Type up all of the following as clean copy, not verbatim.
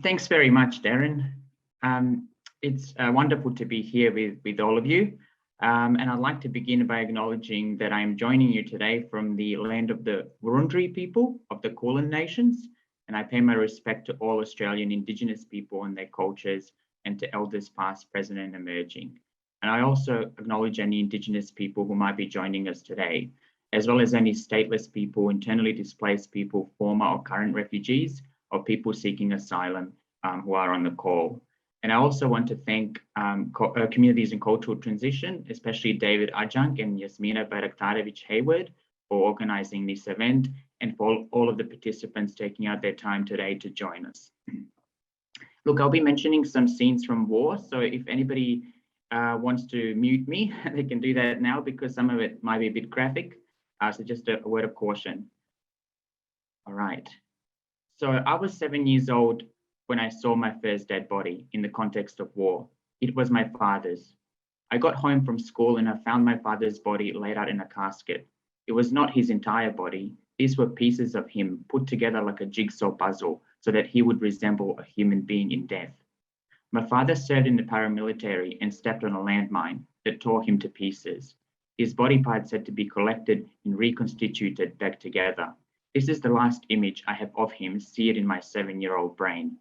Thanks very much, Darren. It's wonderful to be here with all of you. And I'd like to begin by acknowledging that I am joining you today from the land of the Wurundjeri people of the Kulin Nations, and I pay my respect to all Australian Indigenous people and their cultures, and to elders past, present, and emerging. And I also acknowledge any Indigenous people who might be joining us today, as well as any stateless people, internally displaced people, former or current refugees, or people seeking asylum who are on the call. And I also want to thank Communities in Cultural Transition, especially David Ajang and Yasmina Bayraktarovich-Hayward for organizing this event, and for all of the participants taking out their time today to join us. Look, I'll be mentioning some scenes from war, so if anybody wants to mute me, they can do that now because some of it might be a bit graphic. So just a word of caution. All right. So I was 7 years old when I saw my first dead body in the context of war. It was my father's. I got home from school and I found my father's body laid out in a casket. It was not his entire body. These were pieces of him put together like a jigsaw puzzle so that he would resemble a human being in death. My father served in the paramilitary and stepped on a landmine that tore him to pieces. His body parts had to be collected and reconstituted back together. This is the last image I have of him seared in my 7-year-old brain.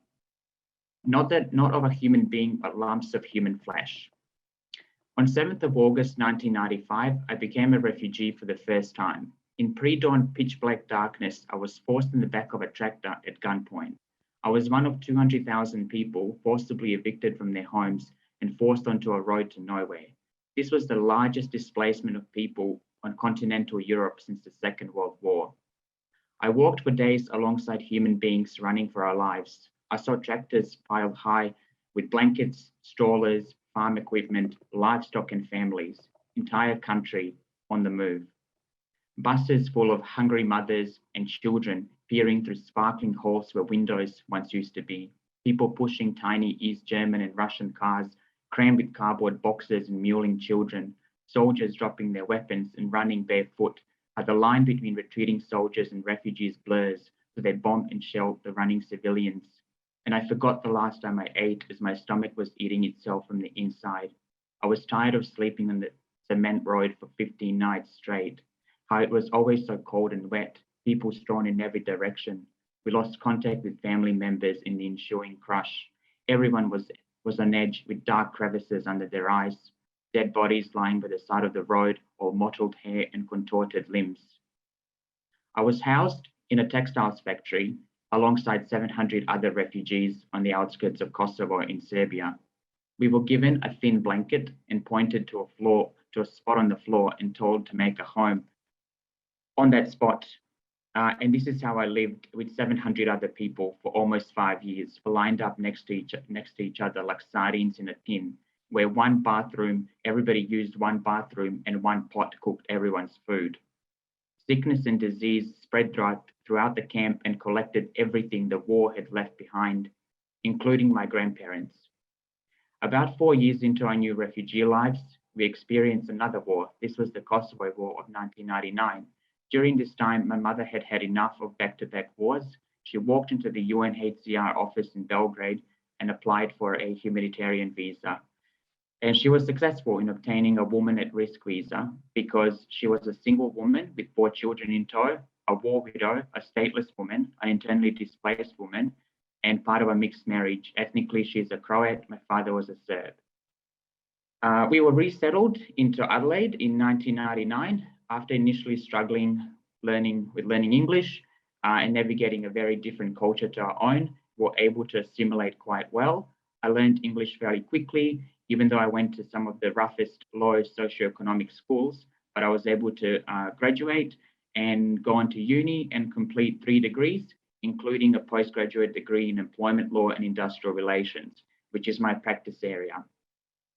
Not of a human being, but lumps of human flesh. On 7th of August 1995, I became a refugee for the first time. In pre-dawn pitch black darkness, I was forced in the back of a tractor at gunpoint. I was one of 200,000 people forcibly evicted from their homes and forced onto a road to nowhere. This was the largest displacement of people on continental Europe since the Second World War. I walked for days alongside human beings running for our lives. I saw tractors piled high with blankets, strollers, farm equipment, livestock and families, entire country on the move. Buses full of hungry mothers and children peering through sparkling holes where windows once used to be. People pushing tiny East German and Russian cars crammed with cardboard boxes and mewling children. Soldiers dropping their weapons and running barefoot. The line between retreating soldiers and refugees blurs, so they bomb and shell the running civilians. And I forgot the last time I ate as my stomach was eating itself from the inside. I was tired of sleeping on the cement road for 15 nights straight. How it was always so cold and wet, people strewn in every direction. We lost contact with family members in the ensuing crush. Everyone was on edge with dark crevices under their eyes. Dead bodies lying by the side of the road, or mottled hair and contorted limbs. I was housed in a textiles factory alongside 700 other refugees on the outskirts of Kosovo in Serbia. We were given a thin blanket and pointed to a spot on the floor and told to make a home on that spot. And this is how I lived with 700 other people for almost 5 years, lined up next to each other like sardines in a tin, where everybody used one bathroom and one pot cooked everyone's food. Sickness and disease spread throughout the camp and collected everything the war had left behind, including my grandparents. About 4 years into our new refugee lives, we experienced another war. This was the Kosovo War of 1999. During this time, my mother had had enough of back-to-back wars. She walked into the UNHCR office in Belgrade and applied for a humanitarian visa. And she was successful in obtaining a woman at risk visa because she was a single woman with 4 children in tow, a war widow, a stateless woman, an internally displaced woman, and part of a mixed marriage. Ethnically, she's a Croat. My father was a Serb. We were resettled into Adelaide in 1999 after initially struggling learning English and navigating a very different culture to our own. We were able to assimilate quite well. I learned English very quickly, even though I went to some of the roughest, lowest socioeconomic schools, but I was able to graduate and go on to uni and complete 3 degrees, including a postgraduate degree in employment law and industrial relations, which is my practice area.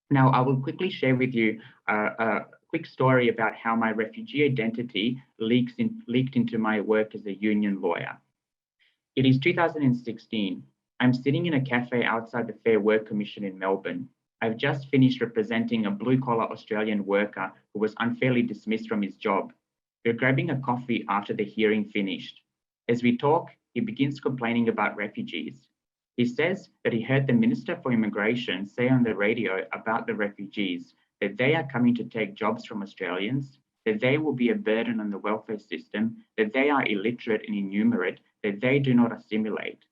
Now, I will quickly share with you a quick story about how my refugee identity leaked into my work as a union lawyer. It is 2016. I'm sitting in a cafe outside the Fair Work Commission in Melbourne. I've just finished representing a blue-collar Australian worker who was unfairly dismissed from his job. We're grabbing a coffee after the hearing finished. As we talk, he begins complaining about refugees. He says that he heard the Minister for Immigration say on the radio about the refugees that they are coming to take jobs from Australians, that they will be a burden on the welfare system, that they are illiterate and innumerate, that they do not assimilate.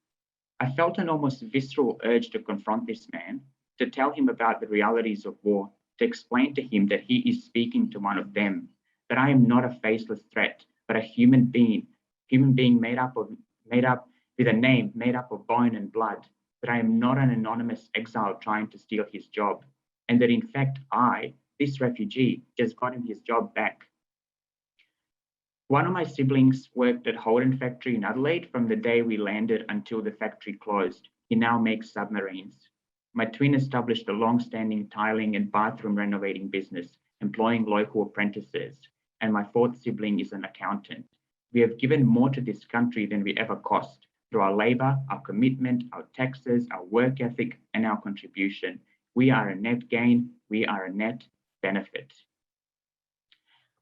I felt an almost visceral urge to confront this man, to tell him about the realities of war, to explain to him that he is speaking to one of them, that I am not a faceless threat, but a human being made up with a name, made up of bone and blood, that I am not an anonymous exile trying to steal his job, and that in fact this refugee, just got him his job back. One of my siblings worked at Holden factory in Adelaide from the day we landed until the factory closed. He now makes submarines. My twin established a long-standing tiling and bathroom renovating business, employing local apprentices, and my fourth sibling is an accountant. We have given more to this country than we ever cost, through our labor, our commitment, our taxes, our work ethic, and our contribution. We are a net gain, we are a net benefit.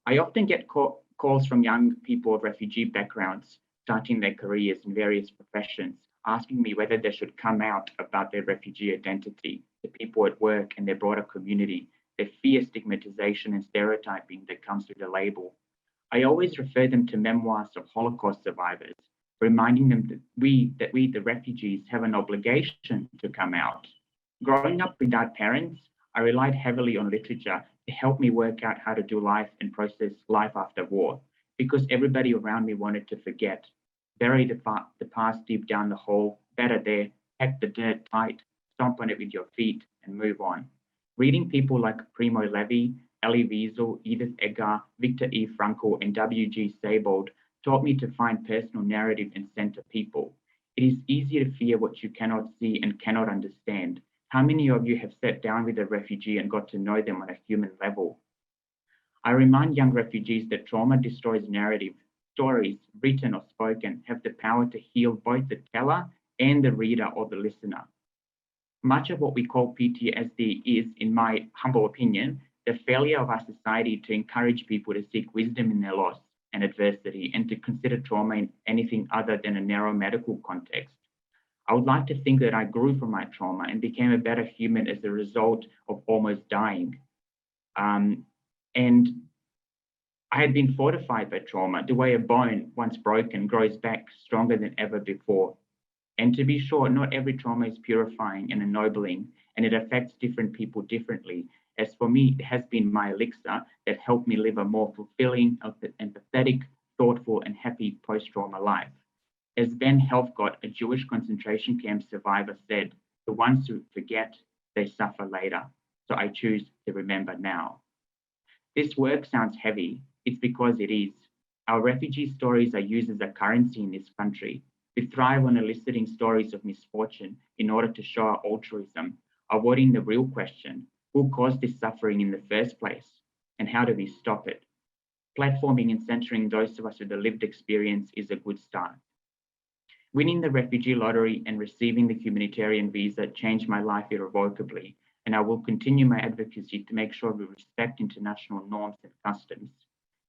I often get calls from young people of refugee backgrounds starting their careers in various professions, asking me whether they should come out about their refugee identity, the people at work and their broader community, their fear stigmatization and stereotyping that comes with the label. I always refer them to memoirs of Holocaust survivors, reminding them that we, the refugees, have an obligation to come out. Growing up without parents, I relied heavily on literature to help me work out how to do life and process life after war, because everybody around me wanted to forget. Bury the past deep down the hole, better there, pack the dirt tight, stomp on it with your feet, and move on. Reading people like Primo Levi, Elie Wiesel, Edith Egar, Viktor E. Frankl, and W.G. Seybold taught me to find personal narrative and center people. It is easy to fear what you cannot see and cannot understand. How many of you have sat down with a refugee and got to know them on a human level? I remind young refugees that trauma destroys narrative. Stories, written or spoken, have the power to heal both the teller and the reader or the listener. Much of what we call PTSD is, in my humble opinion, the failure of our society to encourage people to seek wisdom in their loss and adversity and to consider trauma in anything other than a narrow medical context. I would like to think that I grew from my trauma and became a better human as a result of almost dying. And I had been fortified by trauma, the way a bone, once broken, grows back stronger than ever before. And to be sure, not every trauma is purifying and ennobling, and it affects different people differently. As for me, it has been my elixir that helped me live a more fulfilling, empathetic, thoughtful, and happy post-trauma life. As Ben Helfgott, a Jewish concentration camp survivor, said, "The ones who forget, they suffer later. So I choose to remember now." This work sounds heavy. It's because it is. Our refugee stories are used as a currency in this country. We thrive on eliciting stories of misfortune in order to show our altruism, avoiding the real question: who caused this suffering in the first place? And how do we stop it? Platforming and centering those of us with a lived experience is a good start. Winning the refugee lottery and receiving the humanitarian visa changed my life irrevocably, and I will continue my advocacy to make sure we respect international norms and customs.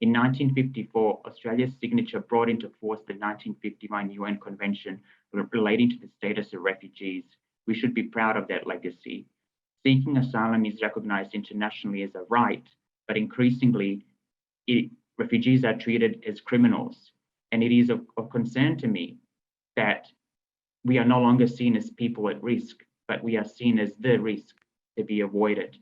In 1954, Australia's signature brought into force the 1951 UN Convention relating to the status of refugees. We should be proud of that legacy. Seeking asylum is recognized internationally as a right, but increasingly, refugees are treated as criminals. And it is of concern to me that we are no longer seen as people at risk, but we are seen as the risk to be avoided.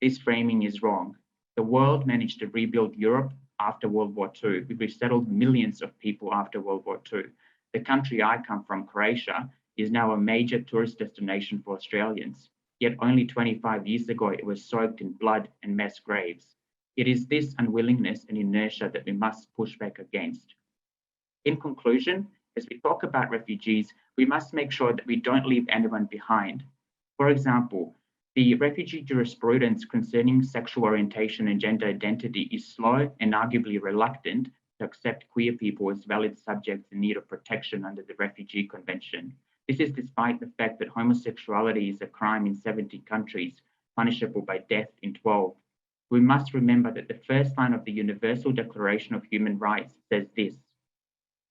This framing is wrong. The world managed to rebuild Europe after World War II. We resettled millions of people after World War II. The country I come from, Croatia, is now a major tourist destination for Australians. Yet only 25 years ago, it was soaked in blood and mass graves. It is this unwillingness and inertia that we must push back against. In conclusion, as we talk about refugees, we must make sure that we don't leave anyone behind. For example, the refugee jurisprudence concerning sexual orientation and gender identity is slow and arguably reluctant to accept queer people as valid subjects in need of protection under the Refugee Convention. This is despite the fact that homosexuality is a crime in 70 countries, punishable by death in 12. We must remember that the first line of the Universal Declaration of Human Rights says this: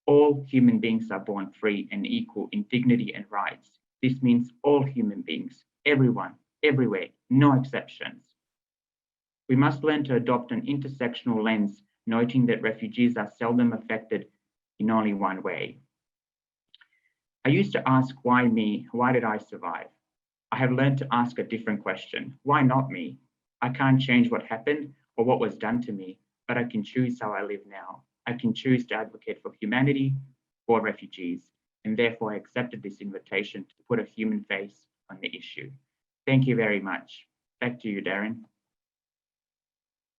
all human beings are born free and equal in dignity and rights. This means all human beings, everyone, everywhere, no exceptions. We must learn to adopt an intersectional lens, noting that refugees are seldom affected in only one way. I used to ask, why me? Why did I survive? I have learned to ask a different question. Why not me? I can't change what happened or what was done to me, but I can choose how I live now. I can choose to advocate for humanity, for refugees, and therefore I accepted this invitation to put a human face on the issue. Thank you very much. Back to you, Darren.